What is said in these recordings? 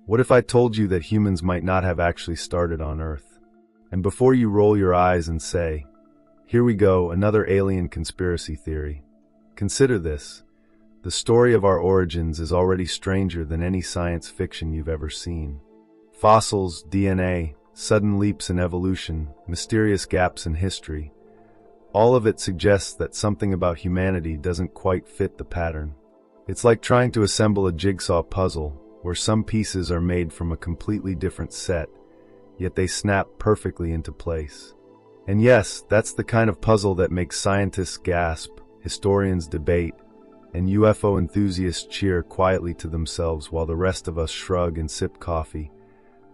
What if I told you that humans might not have actually started on Earth? And before you roll your eyes and say, "Here we go, another alien conspiracy theory," consider this. The story of our origins is already stranger than any science fiction you've ever seen. Fossils, DNA, sudden leaps in evolution, mysterious gaps in history. All of it suggests that something about humanity doesn't quite fit the pattern. It's like trying to assemble a jigsaw puzzle, where some pieces are made from a completely different set, yet they snap perfectly into place. And yes, that's the kind of puzzle that makes scientists gasp, historians debate, and UFO enthusiasts cheer quietly to themselves while the rest of us shrug and sip coffee,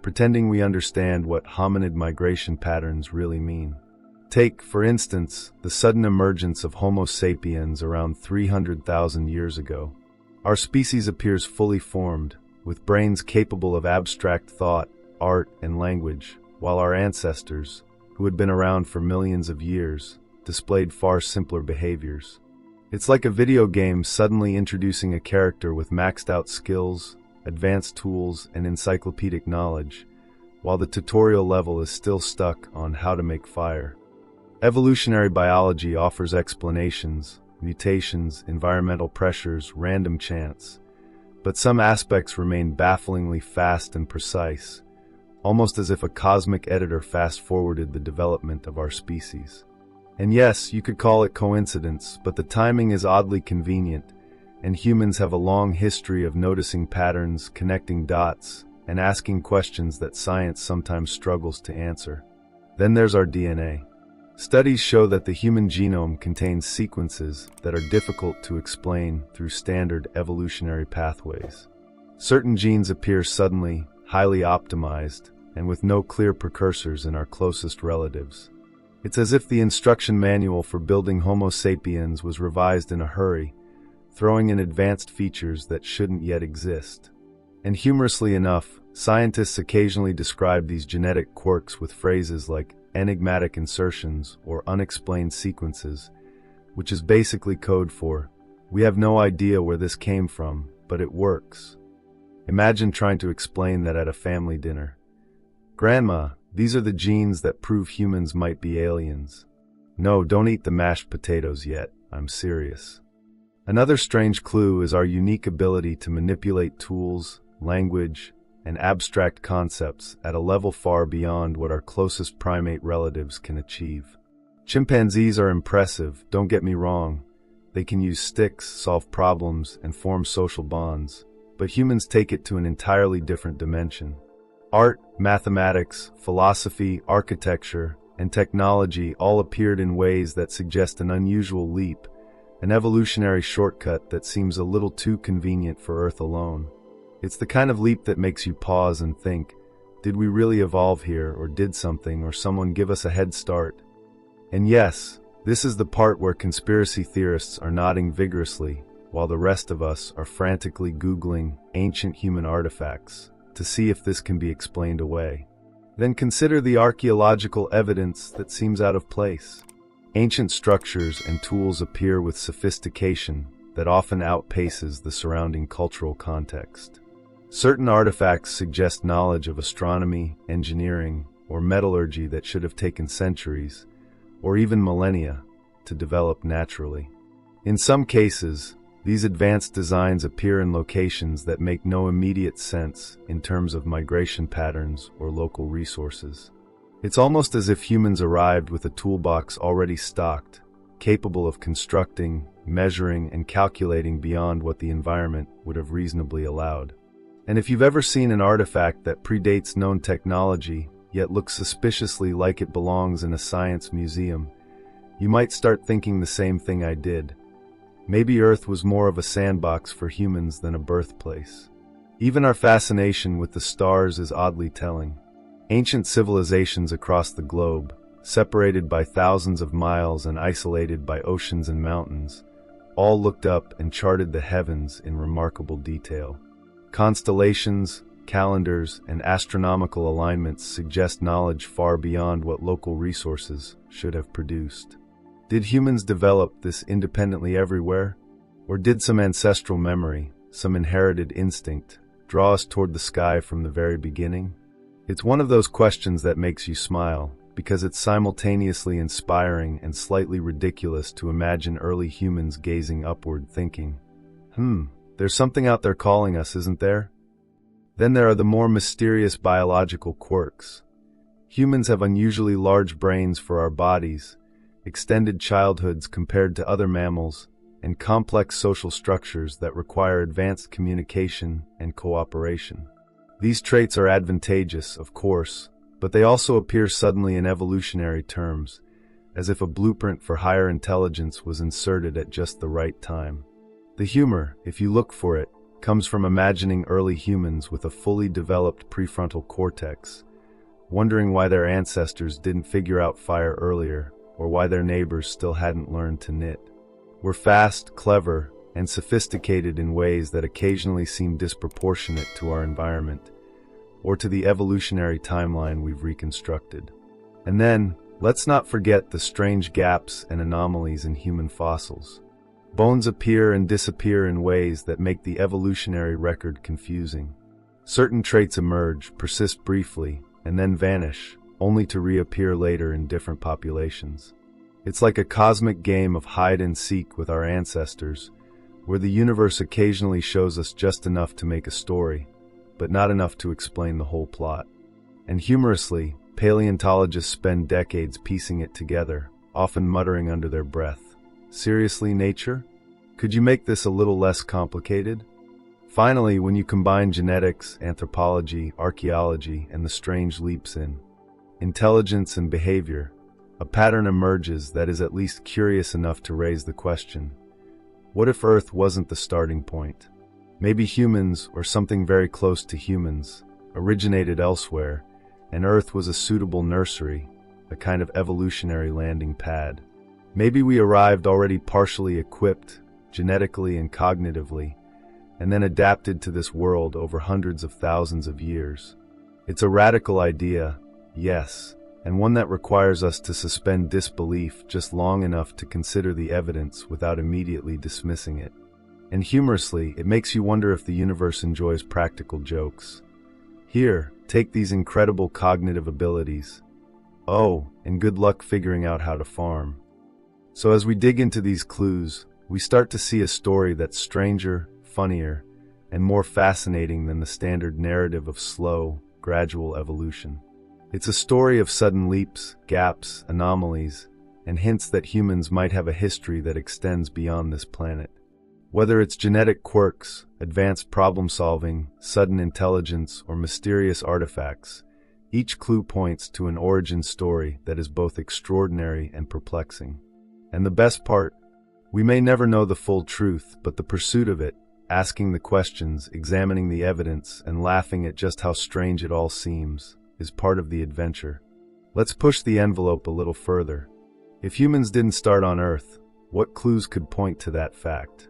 pretending we understand what hominid migration patterns really mean. Take, for instance, the sudden emergence of Homo sapiens around 300,000 years ago. Our species appears fully formed, with brains capable of abstract thought, art, and language, while our ancestors, who had been around for millions of years, displayed far simpler behaviors. It's like a video game suddenly introducing a character with maxed-out skills, advanced tools, and encyclopedic knowledge, while the tutorial level is still stuck on how to make fire. Evolutionary biology offers explanations, mutations, environmental pressures, random chance. But some aspects remain bafflingly fast and precise, almost as if a cosmic editor fast-forwarded the development of our species. And yes, you could call it coincidence, but the timing is oddly convenient, and humans have a long history of noticing patterns, connecting dots, and asking questions that science sometimes struggles to answer. Then there's our DNA. Studies show that the human genome contains sequences that are difficult to explain through standard evolutionary pathways. Certain genes appear suddenly, highly optimized, and with no clear precursors in our closest relatives. It's as if the instruction manual for building Homo sapiens was revised in a hurry, throwing in advanced features that shouldn't yet exist. And humorously enough, scientists occasionally describe these genetic quirks with phrases like enigmatic insertions or unexplained sequences, which is basically code for, "We have no idea where this came from, but it works." Imagine trying to explain that at a family dinner. "Grandma, these are the genes that prove humans might be aliens." "No, don't eat the mashed potatoes yet, I'm serious." Another strange clue is our unique ability to manipulate tools, language, and abstract concepts at a level far beyond what our closest primate relatives can achieve. Chimpanzees are impressive, don't get me wrong. They can use sticks, solve problems, and form social bonds. But humans take it to an entirely different dimension. Art, mathematics, philosophy, architecture, and technology all appeared in ways that suggest an unusual leap, an evolutionary shortcut that seems a little too convenient for Earth alone. It's the kind of leap that makes you pause and think, did we really evolve here, or did something or someone give us a head start? And yes, this is the part where conspiracy theorists are nodding vigorously, while the rest of us are frantically Googling ancient human artifacts to see if this can be explained away. Then consider the archaeological evidence that seems out of place. Ancient structures and tools appear with sophistication that often outpaces the surrounding cultural context. Certain artifacts suggest knowledge of astronomy, engineering, or metallurgy that should have taken centuries, or even millennia, to develop naturally. In some cases, these advanced designs appear in locations that make no immediate sense in terms of migration patterns or local resources. It's almost as if humans arrived with a toolbox already stocked, capable of constructing, measuring, and calculating beyond what the environment would have reasonably allowed. And if you've ever seen an artifact that predates known technology, yet looks suspiciously like it belongs in a science museum, you might start thinking the same thing I did. Maybe Earth was more of a sandbox for humans than a birthplace. Even our fascination with the stars is oddly telling. Ancient civilizations across the globe, separated by thousands of miles and isolated by oceans and mountains, all looked up and charted the heavens in remarkable detail. Constellations, calendars, and astronomical alignments suggest knowledge far beyond what local resources should have produced. Did humans develop this independently everywhere? Or did some ancestral memory, some inherited instinct, draw us toward the sky from the very beginning? It's one of those questions that makes you smile, because it's simultaneously inspiring and slightly ridiculous to imagine early humans gazing upward thinking, there's something out there calling us, isn't there? Then there are the more mysterious biological quirks. Humans have unusually large brains for our bodies, extended childhoods compared to other mammals, and complex social structures that require advanced communication and cooperation. These traits are advantageous, of course, but they also appear suddenly in evolutionary terms, as if a blueprint for higher intelligence was inserted at just the right time. The humor, if you look for it, comes from imagining early humans with a fully developed prefrontal cortex, wondering why their ancestors didn't figure out fire earlier, or why their neighbors still hadn't learned to knit. We're fast, clever, and sophisticated in ways that occasionally seem disproportionate to our environment, or to the evolutionary timeline we've reconstructed. And then, let's not forget the strange gaps and anomalies in human fossils. Bones appear and disappear in ways that make the evolutionary record confusing. Certain traits emerge, persist briefly, and then vanish, only to reappear later in different populations. It's like a cosmic game of hide and seek with our ancestors, where the universe occasionally shows us just enough to make a story, but not enough to explain the whole plot. And humorously, paleontologists spend decades piecing it together, often muttering under their breath, "Seriously, nature? Could you make this a little less complicated?" Finally, when you combine genetics, anthropology, archaeology, and the strange leaps in intelligence and behavior, a pattern emerges that is at least curious enough to raise the question, what if Earth wasn't the starting point? Maybe humans, or something very close to humans, originated elsewhere, and Earth was a suitable nursery, a kind of evolutionary landing pad. Maybe we arrived already partially equipped, genetically and cognitively, and then adapted to this world over hundreds of thousands of years. It's a radical idea, yes, and one that requires us to suspend disbelief just long enough to consider the evidence without immediately dismissing it. And humorously, it makes you wonder if the universe enjoys practical jokes. Here, take these incredible cognitive abilities. Oh, and good luck figuring out how to farm. So as we dig into these clues, we start to see a story that's stranger, funnier, and more fascinating than the standard narrative of slow, gradual evolution. It's a story of sudden leaps, gaps, anomalies, and hints that humans might have a history that extends beyond this planet. Whether it's genetic quirks, advanced problem-solving, sudden intelligence, or mysterious artifacts, each clue points to an origin story that is both extraordinary and perplexing. And the best part, we may never know the full truth, but the pursuit of it, asking the questions, examining the evidence, and laughing at just how strange it all seems, is part of the adventure. Let's push the envelope a little further. If humans didn't start on Earth, what clues could point to that fact?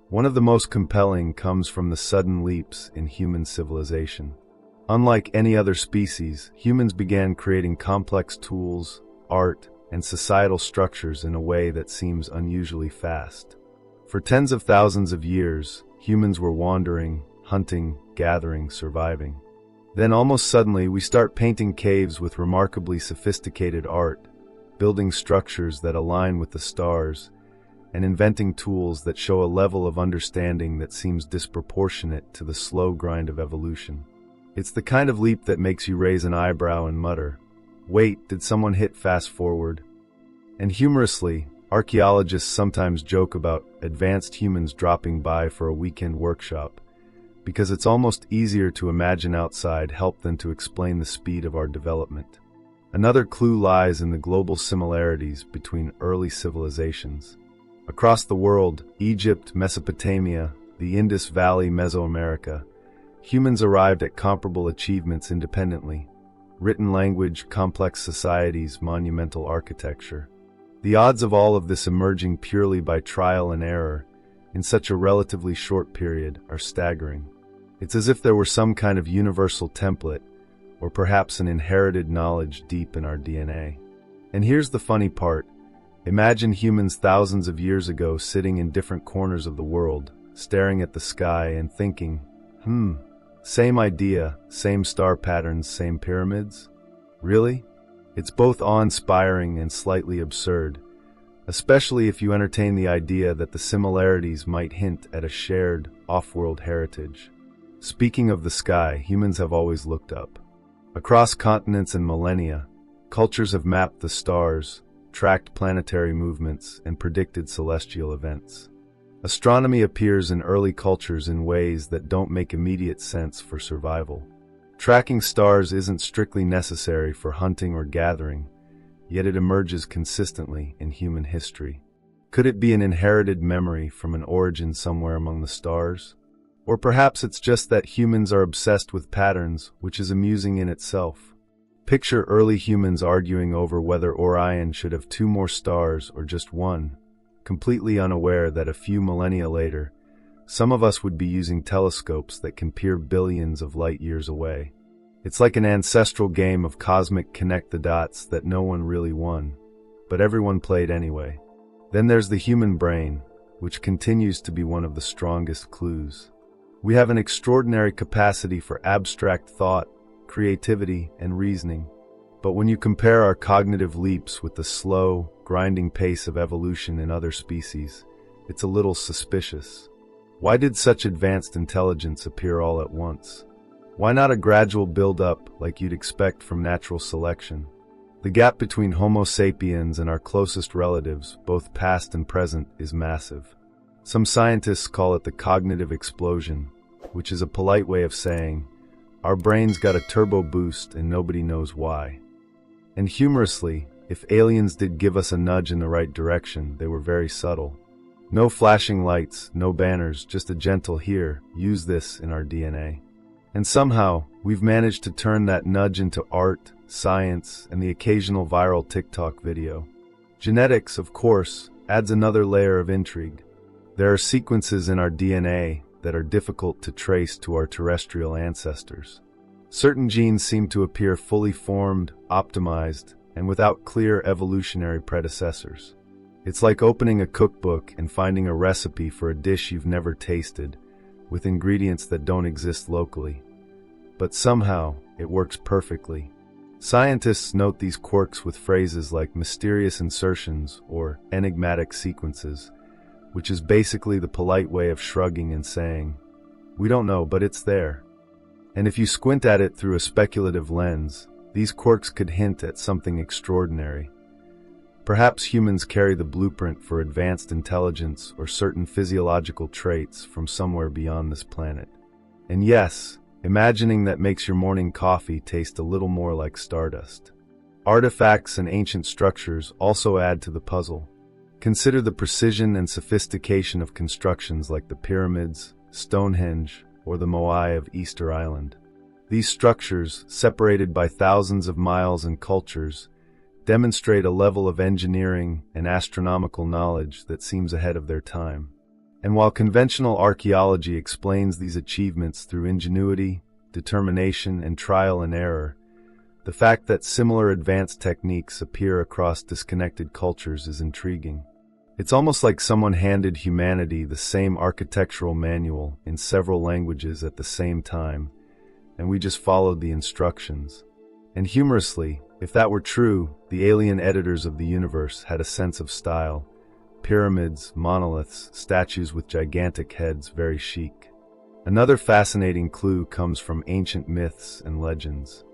One of the most compelling comes from the sudden leaps in human civilization. Unlike any other species, humans began creating complex tools, art, and societal structures in a way that seems unusually fast. For tens of thousands of years, humans were wandering, hunting, gathering, surviving. Then almost suddenly we start painting caves with remarkably sophisticated art, building structures that align with the stars, and inventing tools that show a level of understanding that seems disproportionate to the slow grind of evolution. It's the kind of leap that makes you raise an eyebrow and mutter, "Wait, did someone hit fast forward?" And humorously, archaeologists sometimes joke about advanced humans dropping by for a weekend workshop, because it's almost easier to imagine outside help than to explain the speed of our development. Another clue lies in the global similarities between early civilizations. Across the world, Egypt, Mesopotamia, the Indus Valley, Mesoamerica, humans arrived at comparable achievements independently. Written language, complex societies, monumental architecture. The odds of all of this emerging purely by trial and error in such a relatively short period are staggering. It's as if there were some kind of universal template, or perhaps an inherited knowledge deep in our DNA. And here's the funny part. Imagine humans thousands of years ago sitting in different corners of the world, staring at the sky and thinking, Same idea, same star patterns, same pyramids? Really? It's both awe-inspiring and slightly absurd, especially if you entertain the idea that the similarities might hint at a shared, off-world heritage. Speaking of the sky, humans have always looked up. Across continents and millennia, cultures have mapped the stars, tracked planetary movements, and predicted celestial events. Astronomy appears in early cultures in ways that don't make immediate sense for survival. Tracking stars isn't strictly necessary for hunting or gathering, yet it emerges consistently in human history. Could it be an inherited memory from an origin somewhere among the stars? Or perhaps it's just that humans are obsessed with patterns, which is amusing in itself. Picture early humans arguing over whether Orion should have 2 more stars or just 1, completely unaware that a few millennia later, some of us would be using telescopes that can peer billions of light years away. It's like an ancestral game of cosmic connect the dots that no one really won, but everyone played anyway. Then there's the human brain, which continues to be one of the strongest clues. We have an extraordinary capacity for abstract thought, creativity, and reasoning. But when you compare our cognitive leaps with the slow, grinding pace of evolution in other species, it's a little suspicious. Why did such advanced intelligence appear all at once? Why not a gradual build-up like you'd expect from natural selection? The gap between Homo sapiens and our closest relatives, both past and present, is massive. Some scientists call it the cognitive explosion, which is a polite way of saying, our brains got a turbo boost and nobody knows why. And humorously, if aliens did give us a nudge in the right direction, they were very subtle. No flashing lights, no banners, just a gentle here, use this in our DNA. And somehow, we've managed to turn that nudge into art, science, and the occasional viral TikTok video. Genetics, of course, adds another layer of intrigue. There are sequences in our DNA that are difficult to trace to our terrestrial ancestors. Certain genes seem to appear fully formed, optimized, and without clear evolutionary predecessors. It's like opening a cookbook and finding a recipe for a dish you've never tasted, with ingredients that don't exist locally. But somehow, it works perfectly. Scientists note these quirks with phrases like mysterious insertions or enigmatic sequences, which is basically the polite way of shrugging and saying, we don't know, but it's there. And if you squint at it through a speculative lens, these quirks could hint at something extraordinary. Perhaps humans carry the blueprint for advanced intelligence or certain physiological traits from somewhere beyond this planet. And yes, imagining that makes your morning coffee taste a little more like stardust. Artifacts and ancient structures also add to the puzzle. Consider the precision and sophistication of constructions like the pyramids, Stonehenge, or the Moai of Easter Island. These structures, separated by thousands of miles and cultures, demonstrate a level of engineering and astronomical knowledge that seems ahead of their time. And while conventional archaeology explains these achievements through ingenuity, determination, and trial and error, the fact that similar advanced techniques appear across disconnected cultures is intriguing. It's almost like someone handed humanity the same architectural manual in several languages at the same time, and we just followed the instructions. And humorously, if that were true, the alien editors of the universe had a sense of style. Pyramids, monoliths, statues with gigantic heads, very chic. Another fascinating clue comes from ancient myths and legends.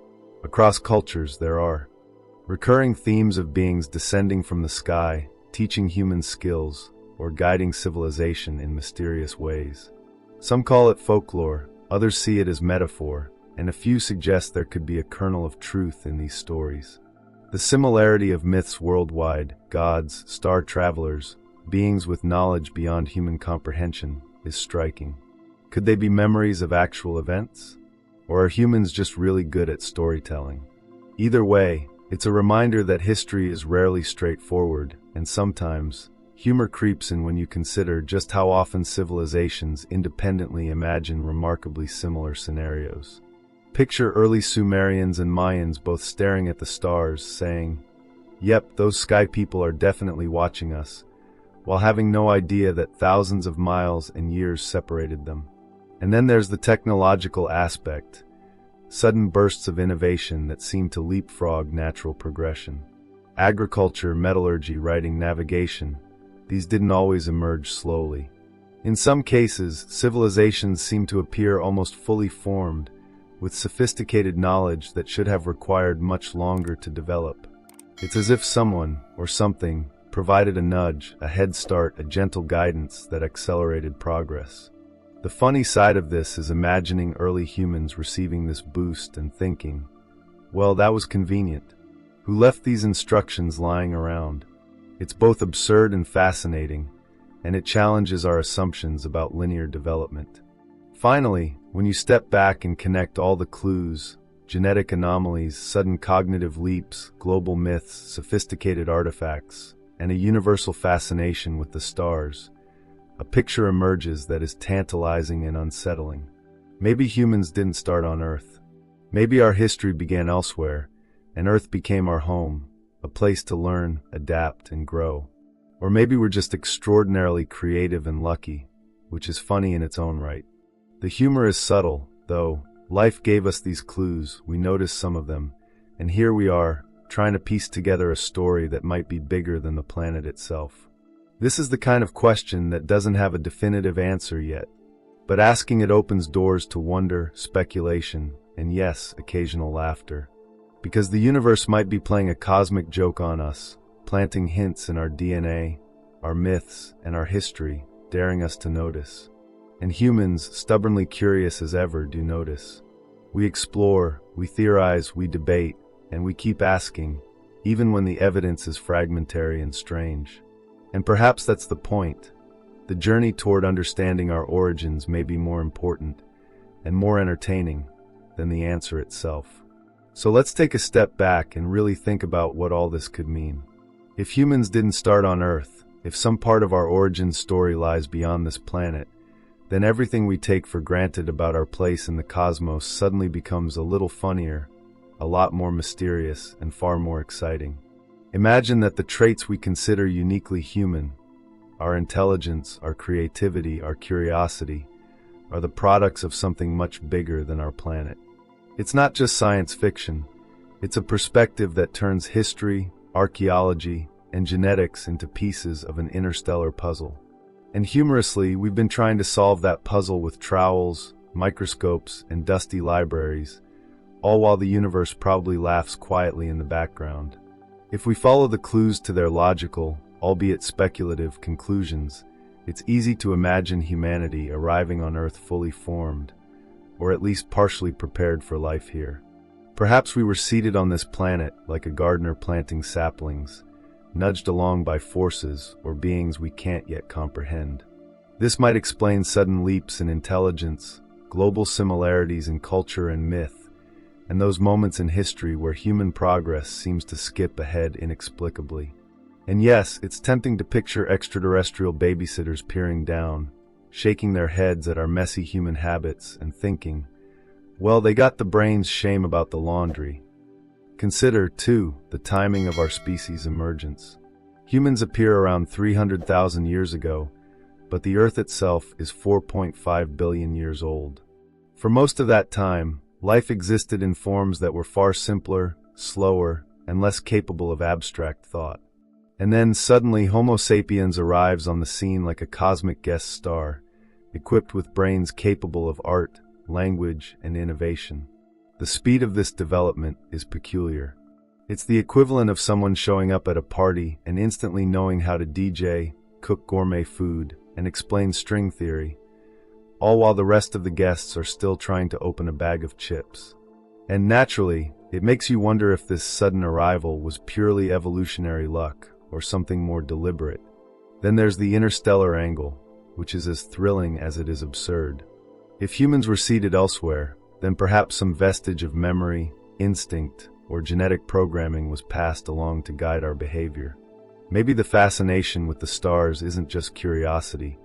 Across cultures, there are recurring themes of beings descending from the sky, teaching human skills, or guiding civilization in mysterious ways. Some call it folklore, others see it as metaphor, and a few suggest there could be a kernel of truth in these stories. The similarity of myths worldwide, gods, star travelers, beings with knowledge beyond human comprehension, is striking. Could they be memories of actual events? Or are humans just really good at storytelling? Either way, it's a reminder that history is rarely straightforward, and sometimes, humor creeps in when you consider just how often civilizations independently imagine remarkably similar scenarios. Picture early Sumerians and Mayans both staring at the stars, saying, "Yep, those sky people are definitely watching us," while having no idea that thousands of miles and years separated them. And then there's the technological aspect, sudden bursts of innovation that seem to leapfrog natural progression. Agriculture, metallurgy, writing, navigation, these didn't always emerge slowly. In some cases, civilizations seem to appear almost fully formed, with sophisticated knowledge that should have required much longer to develop. It's as if someone, or something, provided a nudge, a head start, a gentle guidance that accelerated progress. The funny side of this is imagining early humans receiving this boost and thinking, well, that was convenient. Who left these instructions lying around? It's both absurd and fascinating, and it challenges our assumptions about linear development. Finally, when you step back and connect all the clues, genetic anomalies, sudden cognitive leaps, global myths, sophisticated artifacts, and a universal fascination with the stars, a picture emerges that is tantalizing and unsettling. Maybe humans didn't start on Earth. Maybe our history began elsewhere, and Earth became our home, a place to learn, adapt, and grow. Or maybe we're just extraordinarily creative and lucky, which is funny in its own right. The humor is subtle, though. Life gave us these clues, we noticed some of them, and here we are, trying to piece together a story that might be bigger than the planet itself. This is the kind of question that doesn't have a definitive answer yet, but asking it opens doors to wonder, speculation, and yes, occasional laughter. Because the universe might be playing a cosmic joke on us, planting hints in our DNA, our myths, and our history, daring us to notice. And humans, stubbornly curious as ever, do notice. We explore, we theorize, we debate, and we keep asking, even when the evidence is fragmentary and strange. And perhaps that's the point. The journey toward understanding our origins may be more important and more entertaining than the answer itself. So let's take a step back and really think about what all this could mean. If humans didn't start on Earth, if some part of our origin story lies beyond this planet, then everything we take for granted about our place in the cosmos suddenly becomes a little funnier, a lot more mysterious, and far more exciting. Imagine that the traits we consider uniquely human, our intelligence, our creativity, our curiosity, are the products of something much bigger than our planet. It's not just science fiction. It's a perspective that turns history, archaeology, and genetics into pieces of an interstellar puzzle. And humorously, we've been trying to solve that puzzle with trowels, microscopes, and dusty libraries, all while the universe probably laughs quietly in the background. If we follow the clues to their logical, albeit speculative, conclusions, it's easy to imagine humanity arriving on Earth fully formed, or at least partially prepared for life here. Perhaps we were seated on this planet like a gardener planting saplings, nudged along by forces or beings we can't yet comprehend. This might explain sudden leaps in intelligence, global similarities in culture and myth, and those moments in history where human progress seems to skip ahead inexplicably. And yes, it's tempting to picture extraterrestrial babysitters peering down, shaking their heads at our messy human habits and thinking, well, they got the brains shame about the laundry. Consider, too, the timing of our species' emergence. Humans appear around 300,000 years ago, but the Earth itself is 4.5 billion years old. For most of that time, life existed in forms that were far simpler, slower, and less capable of abstract thought. And then suddenly Homo sapiens arrives on the scene like a cosmic guest star, equipped with brains capable of art, language, and innovation. The speed of this development is peculiar. It's the equivalent of someone showing up at a party and instantly knowing how to DJ, cook gourmet food, and explain string theory, all while the rest of the guests are still trying to open a bag of chips. And naturally, it makes you wonder if this sudden arrival was purely evolutionary luck or something more deliberate. Then there's the interstellar angle, which is as thrilling as it is absurd. If humans were seated elsewhere, then perhaps some vestige of memory, instinct, or genetic programming was passed along to guide our behavior. Maybe the fascination with the stars isn't just curiosity.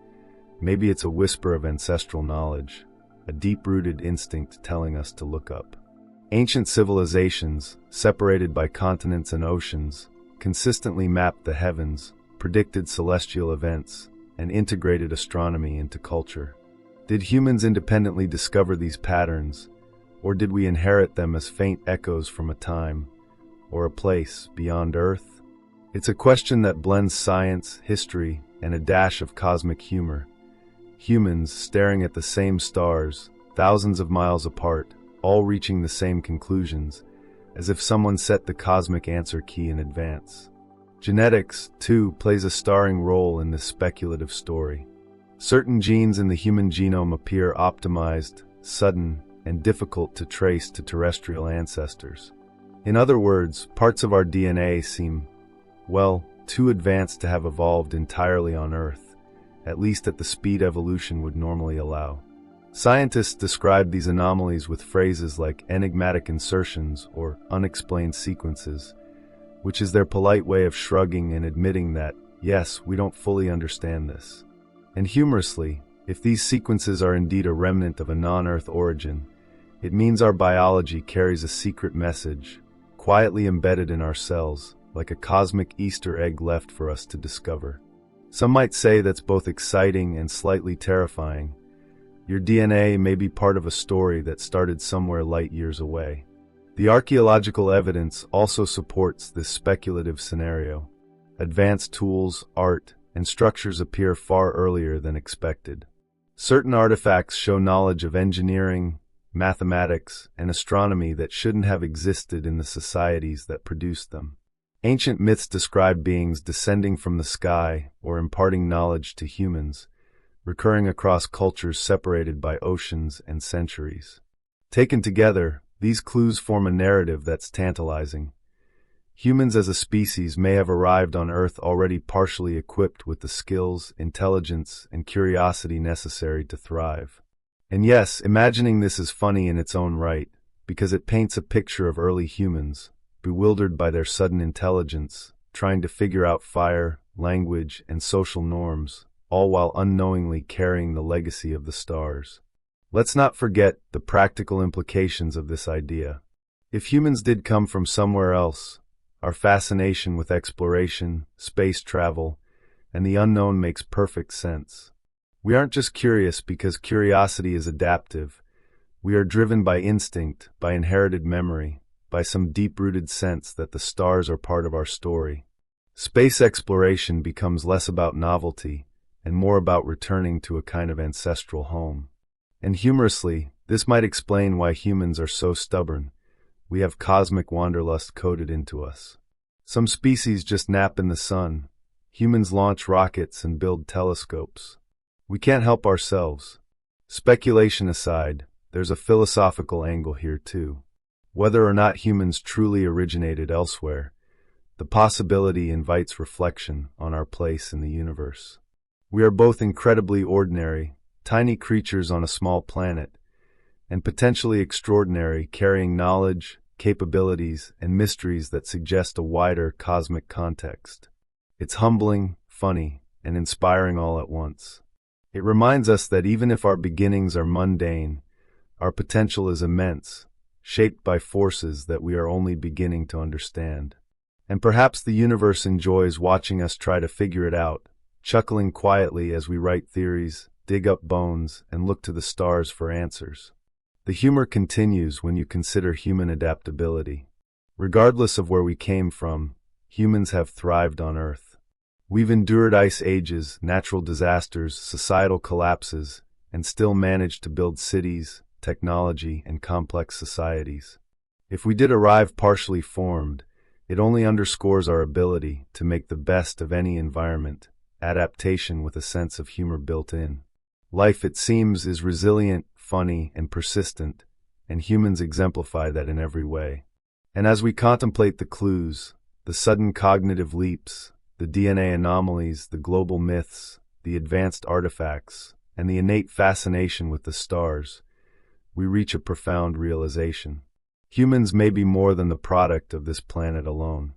Maybe it's a whisper of ancestral knowledge, a deep-rooted instinct telling us to look up. Ancient civilizations, separated by continents and oceans, consistently mapped the heavens, predicted celestial events, and integrated astronomy into culture. Did humans independently discover these patterns, or did we inherit them as faint echoes from a time or a place beyond Earth? It's a question that blends science, history, and a dash of cosmic humor. Humans staring at the same stars, thousands of miles apart, all reaching the same conclusions, as if someone set the cosmic answer key in advance. Genetics, too, plays a starring role in this speculative story. Certain genes in the human genome appear optimized, sudden, and difficult to trace to terrestrial ancestors. In other words, parts of our DNA seem, well, too advanced to have evolved entirely on Earth, at least at the speed evolution would normally allow. Scientists describe these anomalies with phrases like enigmatic insertions or unexplained sequences, which is their polite way of shrugging and admitting that, yes, we don't fully understand this. And humorously, if these sequences are indeed a remnant of a non-Earth origin, it means our biology carries a secret message, quietly embedded in our cells, like a cosmic Easter egg left for us to discover. Some might say that's both exciting and slightly terrifying. Your DNA may be part of a story that started somewhere light years away. The archaeological evidence also supports this speculative scenario. Advanced tools, art, and structures appear far earlier than expected. Certain artifacts show knowledge of engineering, mathematics, and astronomy that shouldn't have existed in the societies that produced them. Ancient myths describe beings descending from the sky or imparting knowledge to humans, recurring across cultures separated by oceans and centuries. Taken together, these clues form a narrative that's tantalizing. Humans as a species may have arrived on Earth already partially equipped with the skills, intelligence, and curiosity necessary to thrive. And yes, imagining this is funny in its own right, because it paints a picture of early humans, bewildered by their sudden intelligence, trying to figure out fire, language, and social norms, all while unknowingly carrying the legacy of the stars. Let's not forget the practical implications of this idea. If humans did come from somewhere else, our fascination with exploration, space travel, and the unknown makes perfect sense. We aren't just curious because curiosity is adaptive. We are driven by instinct, by inherited memory, by some deep-rooted sense that the stars are part of our story. Space exploration becomes less about novelty and more about returning to a kind of ancestral home. And humorously, this might explain why humans are so stubborn. We have cosmic wanderlust coded into us. Some species just nap in the sun. Humans launch rockets and build telescopes. We can't help ourselves. Speculation aside, there's a philosophical angle here too. Whether or not humans truly originated elsewhere, the possibility invites reflection on our place in the universe. We are both incredibly ordinary, tiny creatures on a small planet, and potentially extraordinary, carrying knowledge, capabilities, and mysteries that suggest a wider cosmic context. It's humbling, funny, and inspiring all at once. It reminds us that even if our beginnings are mundane, our potential is immense, shaped by forces that we are only beginning to understand. And perhaps the universe enjoys watching us try to figure it out, chuckling quietly as we write theories, dig up bones, and look to the stars for answers. The humor continues when you consider human adaptability. Regardless of where we came from, humans have thrived on Earth. We've endured ice ages, natural disasters, societal collapses, and still managed to build cities, technology, and complex societies. If we did arrive partially formed, it only underscores our ability to make the best of any environment, adaptation with a sense of humor built in. Life, it seems, is resilient, funny, and persistent, and humans exemplify that in every way. And as we contemplate the clues, the sudden cognitive leaps, the DNA anomalies, the global myths, the advanced artifacts, and the innate fascination with the stars, we reach a profound realization. Humans may be more than the product of this planet alone.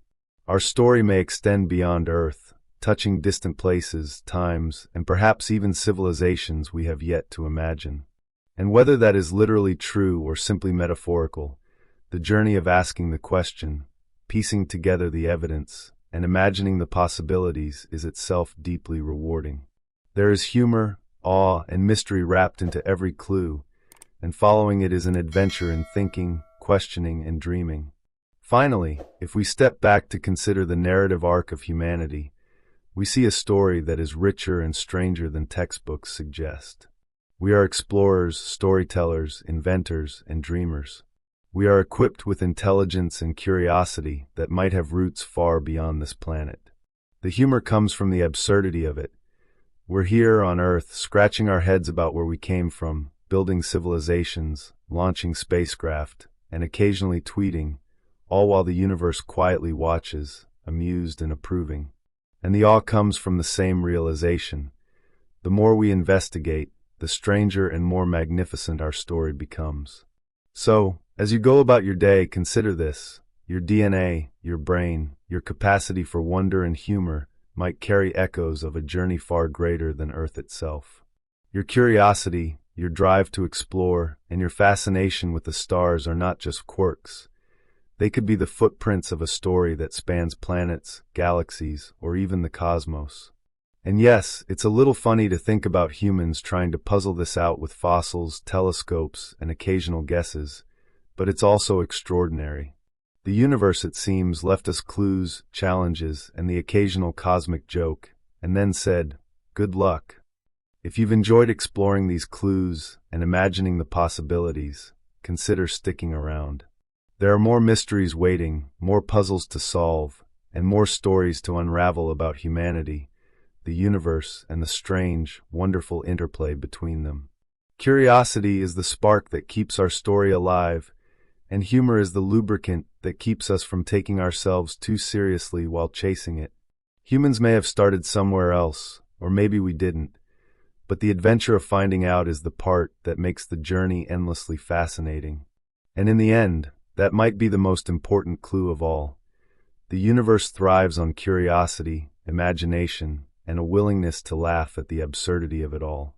Our story may extend beyond Earth, touching distant places, times, and perhaps even civilizations we have yet to imagine. And whether that is literally true or simply metaphorical, the journey of asking the question, piecing together the evidence, and imagining the possibilities is itself deeply rewarding. There is humor, awe, and mystery wrapped into every clue, and following it is an adventure in thinking, questioning, and dreaming. Finally, if we step back to consider the narrative arc of humanity, we see a story that is richer and stranger than textbooks suggest. We are explorers, storytellers, inventors, and dreamers. We are equipped with intelligence and curiosity that might have roots far beyond this planet. The humor comes from the absurdity of it. We're here on Earth, scratching our heads about where we came from, building civilizations, launching spacecraft, and occasionally tweeting, all while the universe quietly watches, amused and approving. And the awe comes from the same realization. The more we investigate, the stranger and more magnificent our story becomes. So, as you go about your day, consider this. Your DNA, your brain, your capacity for wonder and humor might carry echoes of a journey far greater than Earth itself. Your curiosity, your drive to explore, and your fascination with the stars are not just quirks. They could be the footprints of a story that spans planets, galaxies, or even the cosmos. And yes, it's a little funny to think about humans trying to puzzle this out with fossils, telescopes, and occasional guesses, but it's also extraordinary. The universe, it seems, left us clues, challenges, and the occasional cosmic joke, and then said, good luck. If you've enjoyed exploring these clues and imagining the possibilities, consider sticking around. There are more mysteries waiting, more puzzles to solve, and more stories to unravel about humanity, the universe, and the strange, wonderful interplay between them. Curiosity is the spark that keeps our story alive, and humor is the lubricant that keeps us from taking ourselves too seriously while chasing it. Humans may have started somewhere else, or maybe we didn't, but the adventure of finding out is the part that makes the journey endlessly fascinating. And in the end, that might be the most important clue of all. The universe thrives on curiosity, imagination, and a willingness to laugh at the absurdity of it all.